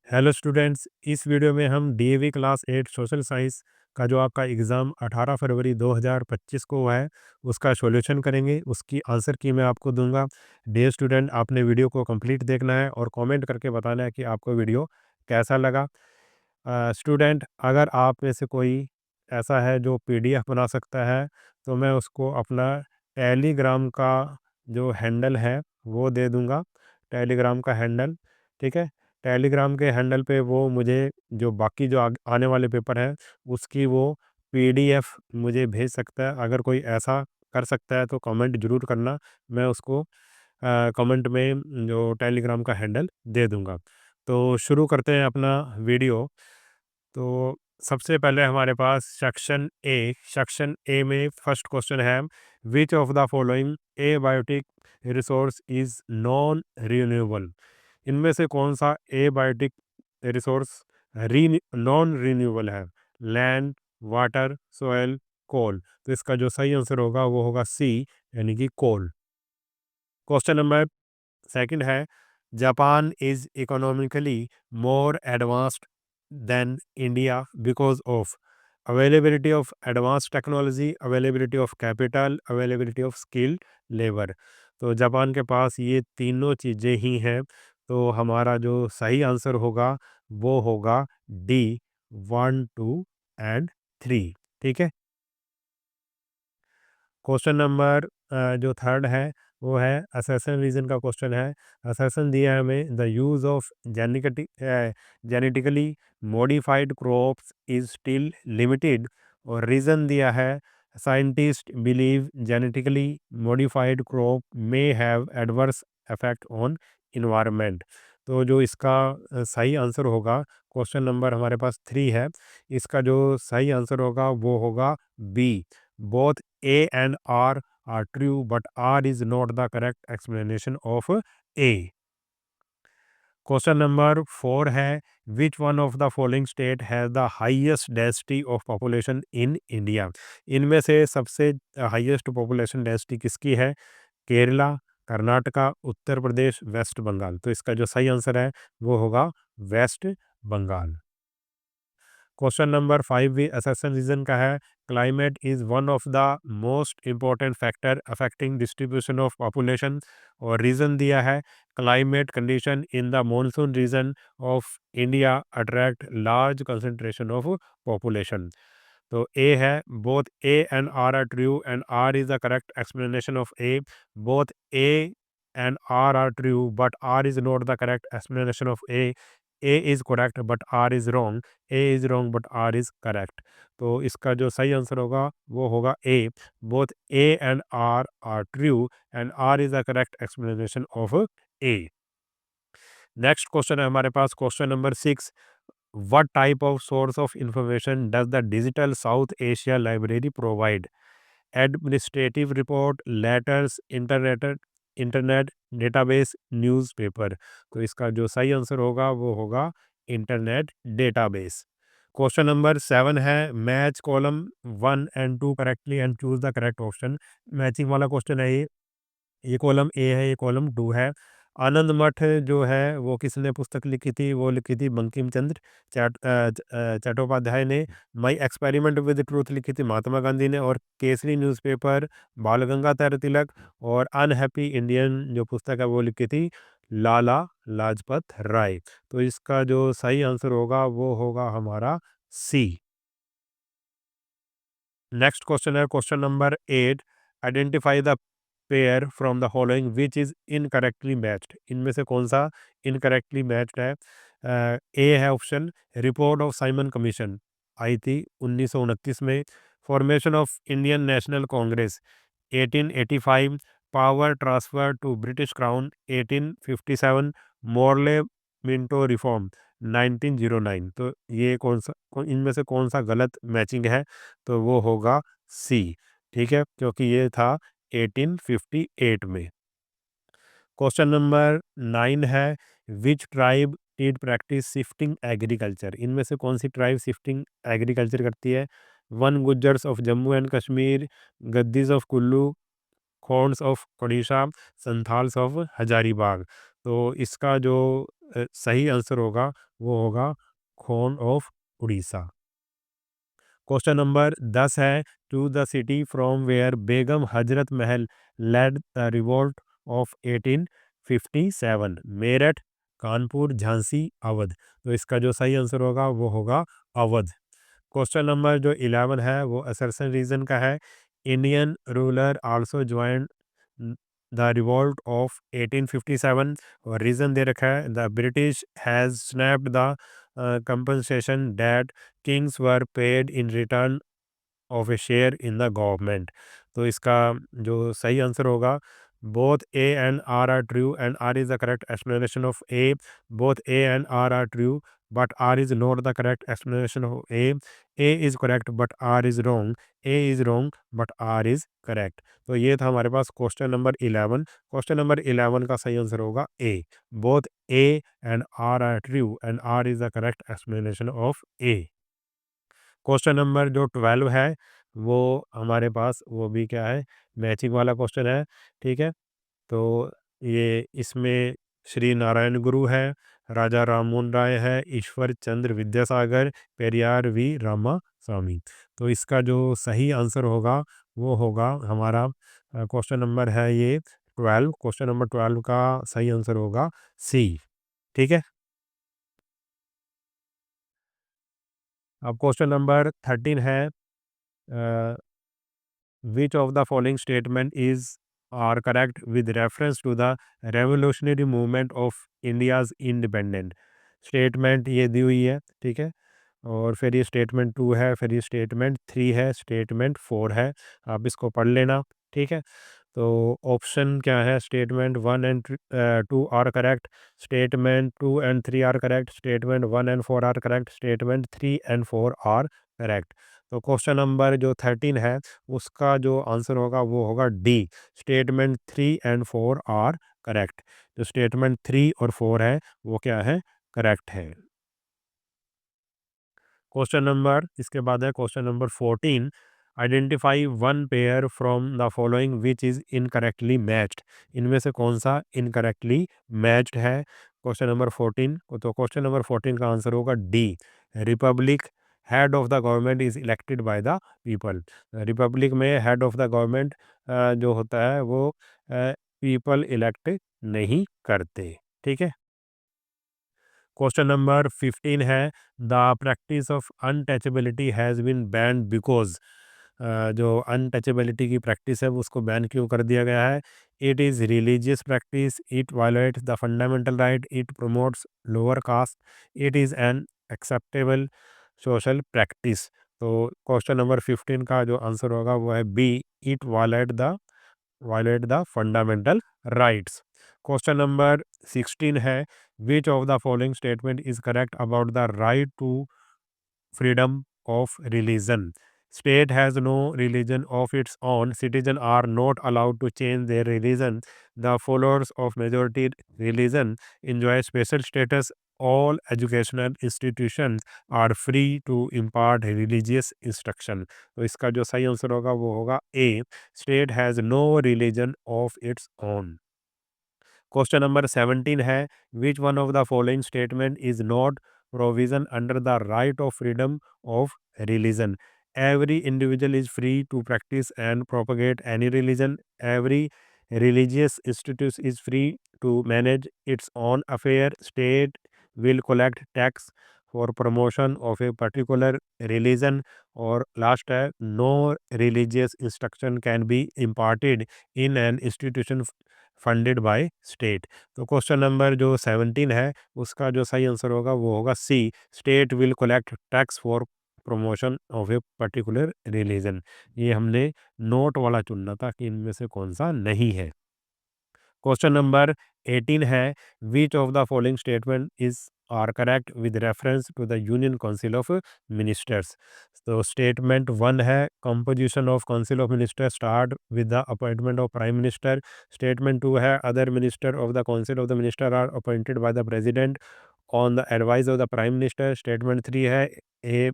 Hello students, इस video में हम डीएवी क्लास 8 सोशल साइंस का जो आपका एग्ज़ाम 18 फरवरी 2025 को हुआ है, उसका सॉल्यूशन करेंगे। उसकी आंसर की मैं आपको दूंगा। डियर स्टूडेंट, आपने वीडियो को कंप्लीट देखना है और कमेंट करके बताना है कि आपको वीडियो कैसा लगा। स्टूडेंट, अगर आप में से कोई ऐसा है जो पीडीएफ बना सकता है, तो मैं उसको अपना टेलीग्राम का जो हैंडल है वो दे दूंगा। टेलीग्राम का हैंडल, ठीक है। टेलीग्राम के हैंडल पे वो मुझे जो बाकी जो आने वाले पेपर हैं उसकी वो पीडीएफ मुझे भेज सकता है। अगर कोई ऐसा कर सकता है तो कमेंट ज़रूर करना, मैं उसको कमेंट में जो टेलीग्राम का हैंडल दे दूंगा। तो शुरू करते हैं अपना वीडियो। तो सबसे पहले हमारे पास सेक्शन ए में फर्स्ट क्वेश्चन है, which of the following abiotic resource is non renewable. इनमें से कौन सा एबायोटिक रिसोर्स नॉन रिन्यूएबल है? लैंड, वाटर, सोयल, कोल। तो इसका जो सही आंसर होगा वो होगा सी, यानी कि कोल। क्वेश्चन नंबर सेकंड है, Japan is economically more advanced than India because of availability of advance technology, availability of capital, availability of skilled labour. तो जापान के पास ये तीनों चीज़ें ही हैं। तो हमारा जो सही आंसर होगा वो होगा डी, 1, 2 एंड 3। ठीक है। क्वेश्चन नंबर जो थर्ड है वो है असर्शन रीजन का क्वेश्चन है। असर्शन दिया है हमें, the use of genetically modified crops is still limited. और रीज़न दिया है, scientist believe genetically modified crop may have adverse effect on environment. तो जो इसका सही आंसर होगा, क्वेश्चन नंबर हमारे पास 3 है, इसका जो सही आंसर होगा वो होगा B, both A and R are true, but R is not the correct explanation of A. Question number 4 है, which one of the following state has the highest density of population in India. इनमें से सबसे highest population density किसकी है? Kerala, Karnataka, Uttar Pradesh, waste Bengal. तो इसका जो सही आंसर है वो होगा वेस्ट बंगाल। क्वेश्चन नंबर 5 भी असर्शन रीजन का है, climate is one of the most important factor affecting distribution of population. और रीज़न दिया है, climate condition in the monsoon region of India attract large concentration of population. तो A है, both A and R are true and R is the correct explanation of A. Both A and R true but R is not the correct explanation of A. A is correct but R is wrong. A is wrong but R is correct. तो इसका जो सही answer होगा वो होगा A, both A and R true and R is the correct explanation of A. Next question है हमारे पास, question number 6, what type of source of information does the digital South Asia library provide? Administrative report, letters, internet database, newspaper. तो इसका जो सही answer होगा वो होगा इंटरनेट डेटाबेस। क्वेश्चन नंबर 7 है, match column 1 and 2 correctly and choose the correct option. Matching वाला question है ये कॉलम ए है, ये कॉलम 2 है। आनंद मठ जो है वो किसने पुस्तक लिखी थी? वो लिखी थी बंकिम चंद्र चट्टोपाध्याय ने। माई एक्सपेरिमेंट विद ट्रूथ लिखी थी महात्मा गांधी ने। और केसरी न्यूज़पेपर बाल गंगाधर तिलक। और अनहैप्पी इंडियन जो पुस्तक है वो लिखी थी लाला लाजपत राय। तो इसका जो सही आंसर होगा वो होगा हमारा सी। नेक्स्ट क्वेश्चन है question number 8, identify the pair from the following which is incorrectly matched. इनमें से कौन सा इनकरेक्टली मैच्ड है? ए है option, report of Simon Commission आई थी 1929 में। Formation of Indian National Congress 1885। Power transfer to British crown 1857। Morley Minto reform 1909। तो ये इनमें से कौन सा गलत मैचिंग है? तो वो होगा सी, ठीक है, क्योंकि ये था 1858 में। क्वेश्चन नंबर 9 है, which tribe did practice shifting agriculture. इनमें से कौन सी ट्राइब शिफ्टिंग एग्रीकल्चर करती है? One Gujjars of Jammu and Kashmir, Gaddis of Kullu, Khonds of Odisha, Santhals of Hazaribagh. तो इसका जो सही आंसर होगा वो होगा Khond of Orissa. Question number 10 है, to the city from where Begum Hazrat Mahal led the revolt of 1857, Meerut, Kanpur, Jhansi, Awadh. तो इसका जो सही आंसर होगा वो होगा अवध। क्वेश्चन नंबर जो 11 है वो असर्शन रीजन का है। Indian ruler also join the revolt of 1857, और रीजन दे रखा है the British has snapped the compensation that kings were paid in return of a share in the government. तो इसका जो सही आंसर होगा, both A and R true and R is the correct explanation of A. Both A and R true but R is not the correct explanation of A. A is correct but R is wrong. A is wrong but R is correct. तो ये था हमारे पास question number 11। Question number 11 का सही answer होगा A. Both A and R true and R is the correct explanation of A. Question number जो 12 है वो हमारे पास वो भी क्या है, मैचिंग वाला क्वेश्चन है। ठीक है, तो ये इसमें श्री नारायण गुरु है, राजा राममोहन राय है, ईश्वर चंद्र विद्यासागर, पेरियार वी रामा स्वामी। तो इसका जो सही आंसर होगा वो होगा हमारा क्वेश्चन नंबर है ये 12। क्वेश्चन नंबर 12 का सही आंसर होगा सी। ठीक है, अब क्वेश्चन नंबर 13 है, which of the following statement is are correct with reference to the revolutionary movement of India's independent? Statement ये दी हुई है। ठीक है, और फिर ये स्टेटमेंट 2 है, फिर ये स्टेटमेंट 3 है, स्टेटमेंट 4 है। आप इसको पढ़ लेना। ठीक है, तो ऑप्शन क्या है, statement 1 and 2 are correct, statement 2 and 3 are correct, statement 1 and 4 are correct, statement 3 and 4 are correct. तो क्वेश्चन नंबर जो 13 है उसका जो आंसर होगा वो होगा D, statement 3 and 4 are correct. जो स्टेटमेंट 3 और 4 है वो क्या है, करेक्ट है। क्वेश्चन नंबर इसके बाद है question number 14, identify one pair from the following which is incorrectly matched. इनमें से कौन सा इनकरेक्टली मैच्ड है। क्वेश्चन नंबर 14, तो क्वेश्चन नंबर 14 का आंसर होगा D, Republic head of the government is elected by the people. Republic में head of the government जो होता है वो पीपल इलेक्ट नहीं करते। ठीक है, क्वेश्चन नंबर 15 है, the practice of untouchability has been banned because. जो अनटचेबिलिटी की प्रैक्टिस है वो उसको बैन क्यों कर दिया गया है। It is religious practice, it violates the fundamental right, it promotes lower caste, it is an acceptable social practice. तो क्वेश्चन नंबर 15 का जो आंसर होगा वो है B, it violate the fundamental rights. Question number 16 है, which of the following statement is correct about the right to freedom of religion. State has no religion of its own. Citizens are not allowed to change their religion. The followers of majority religion enjoy special status. All educational institutions are free to impart religious instruction. तो इसका जो सही answer होगा वो होगा A, state has no religion of its own. Question number 17 है, which one of the following statement is not provision under the right of freedom of religion. Every individual is free to practice and propagate any religion. Every religious institute is free to manage its own affair. State will collect tax for promotion of a particular religion. और last है, no religious instruction can B imparted in an institution funded by state. तो question number जो 17 है उसका जो सही answer होगा वो होगा C, state will collect tax for promotion of a particular religion. ये हमने नोट वाला चुनना था कि इनमें से कौन सा नहीं है। क्वेश्चन नंबर 18 है, which of the following statement is are correct with reference to the union council of ministers. तो स्टेटमेंट 1 है, composition of council of minister start with the appointment of prime minister. Statement 2 है, other minister of the council of the minister are appointed by the president on the advice of the prime minister. Statement 3 है, ए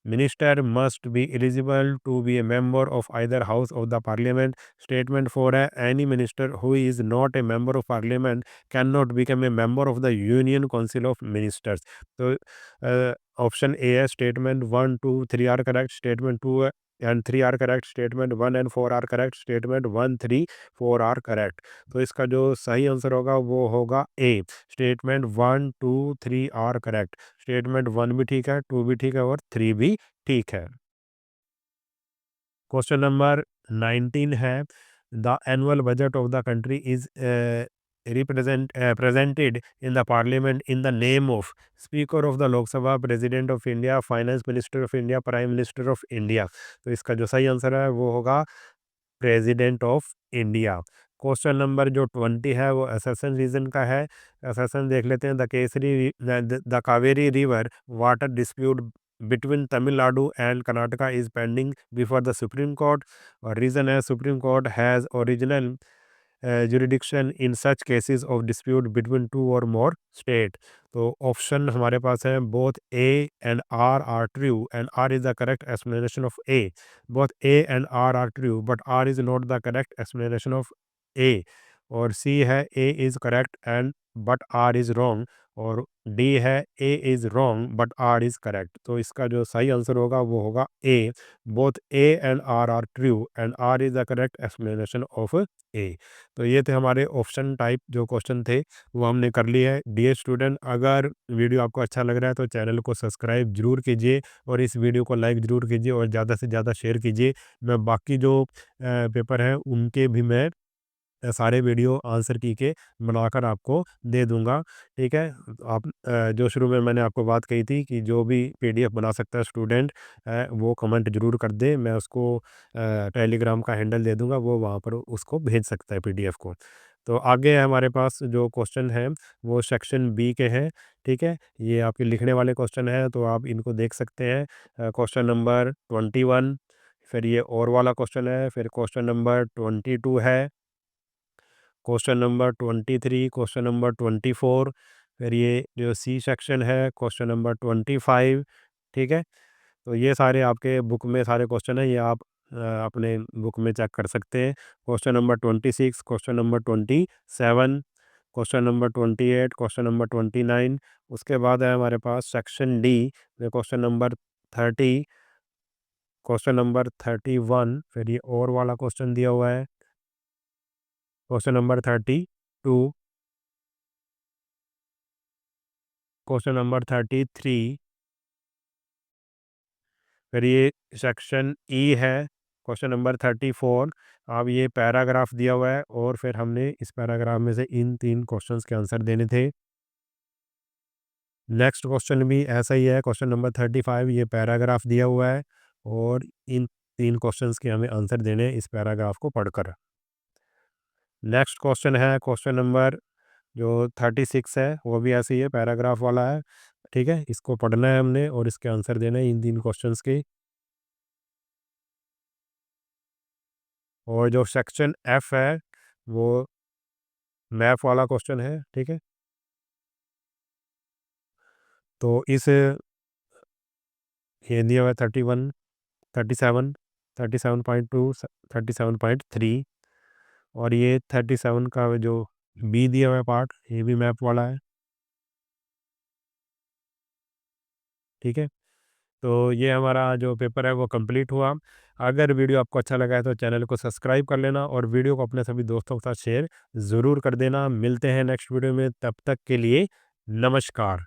Minister must be eligible to be a member of either house of the parliament. Statement 4 है, any minister who is not a member of parliament cannot become a member of the Union Council of Ministers. तो option A है, statement 1 2 3 are correct, statement 2 and 3 are correct, statement 1 and 4 are correct, statement 1 3 4 are correct. तो इसका जो सही answer होगा वो होगा A, statement 1 2 3 are correct. Statement 1 भी ठीक है, 2 भी ठीक है और 3 भी ठीक है। क्वेश्चन नंबर 19 है, the annual budget of the country is presented in the parliament in the name of speaker of the lok sabha, president of india, finance minister of india, prime minister of india। तो इसका जो सही answer है वो होगा president of India. Question number जो 20 है वो असर्शन रीजन का है। असर्शन देख लेते हैं, the Kaveri river water dispute between Tamil Nadu and Karnataka is pending before the supreme court. और रीजन है, supreme court has original jurisdiction in such cases of dispute between two or more state। तो option हमारे पास है, both A and R are true and R is the correct explanation of A। both A and R are true but R is not the correct explanation of A। और C है, A is correct and but R is wrong। और D है, A is wrong but R is correct। तो इसका जो सही answer होगा वो होगा A, both A and R are true and R is the correct explanation of A। तो ये थे हमारे ऑप्शन टाइप जो क्वेश्चन थे, वो हमने कर लिए हैं। डियर स्टूडेंट, अगर वीडियो आपको अच्छा लग रहा है तो चैनल को सब्सक्राइब ज़रूर कीजिए और इस वीडियो को लाइक ज़रूर कीजिए और ज़्यादा से ज़्यादा शेयर कीजिए। मैं बाकी जो पेपर हैं उनके भी मैं सारे वीडियो आंसर की के बनाकर आपको दे दूँगा, ठीक है? आप जो शुरू में मैंने आपको बात कही थी कि जो भी पीडीएफ बना सकता है स्टूडेंट, वो कमेंट ज़रूर कर दे। मैं उसको टेलीग्राम का हैंडल दे दूँगा, वो वहाँ पर उसको भेज सकता है पीडीएफ को। तो आगे हमारे पास जो क्वेश्चन हैं, वो सेक्शन बी के हैं, ठीक है? ये आपके लिखने वाले क्वेश्चन हैं, तो आप इनको देख सकते हैं। क्वेश्चन नंबर 21, फिर ये और वाला क्वेश्चन है, फिर क्वेश्चन नंबर 22 है, क्वेश्चन नंबर 23, क्वेश्चन नंबर 24, फिर ये जो सी सेक्शन है क्वेश्चन नंबर 25, ठीक है? तो ये सारे आपके बुक में सारे क्वेश्चन हैं, ये आप अपने बुक में चेक कर सकते हैं। Question number 26, question number 27, question number 28, question number 29। उसके बाद है हमारे पास सेक्शन डी में क्वेश्चन नंबर 30, क्वेश्चन नंबर 31, फिर ये और वाला क्वेश्चन दिया हुआ है, क्वेश्चन नंबर 32, क्वेश्चन नंबर 33, फिर ये सेक्शन ई है, क्वेश्चन नंबर 34। अब ये पैराग्राफ दिया हुआ है और फिर हमने इस पैराग्राफ में से इन 3 क्वेश्चंस के आंसर देने थे। नेक्स्ट क्वेश्चन भी ऐसा ही है, क्वेश्चन नंबर 35, ये पैराग्राफ दिया हुआ है और इन 3 क्वेश्चंस के हमें आंसर देने हैं इस पैराग्राफ को पढ़कर। नेक्स्ट क्वेश्चन है क्वेश्चन नंबर जो 36 है, वो भी ऐसे ही है, पैराग्राफ वाला है, ठीक है? इसको पढ़ना है हमने और इसके आंसर देने हैं इन 3 क्वेश्चंस के। और जो सेक्शन एफ है, वो मैथ वाला क्वेश्चन है, ठीक है? तो इस ये दिया हुआ है 31, 37, 37.2, 37.3 और ये 37 का जो बी दिया हुआ है पार्ट, ये भी मैथ वाला है, ठीक है? तो ये हमारा जो पेपर है वो कंप्लीट हुआ। अगर वीडियो आपको अच्छा लगा है तो चैनल को सब्सक्राइब कर लेना और वीडियो को अपने सभी दोस्तों के साथ शेयर ज़रूर कर देना। मिलते हैं नेक्स्ट वीडियो में, तब तक के लिए नमस्कार।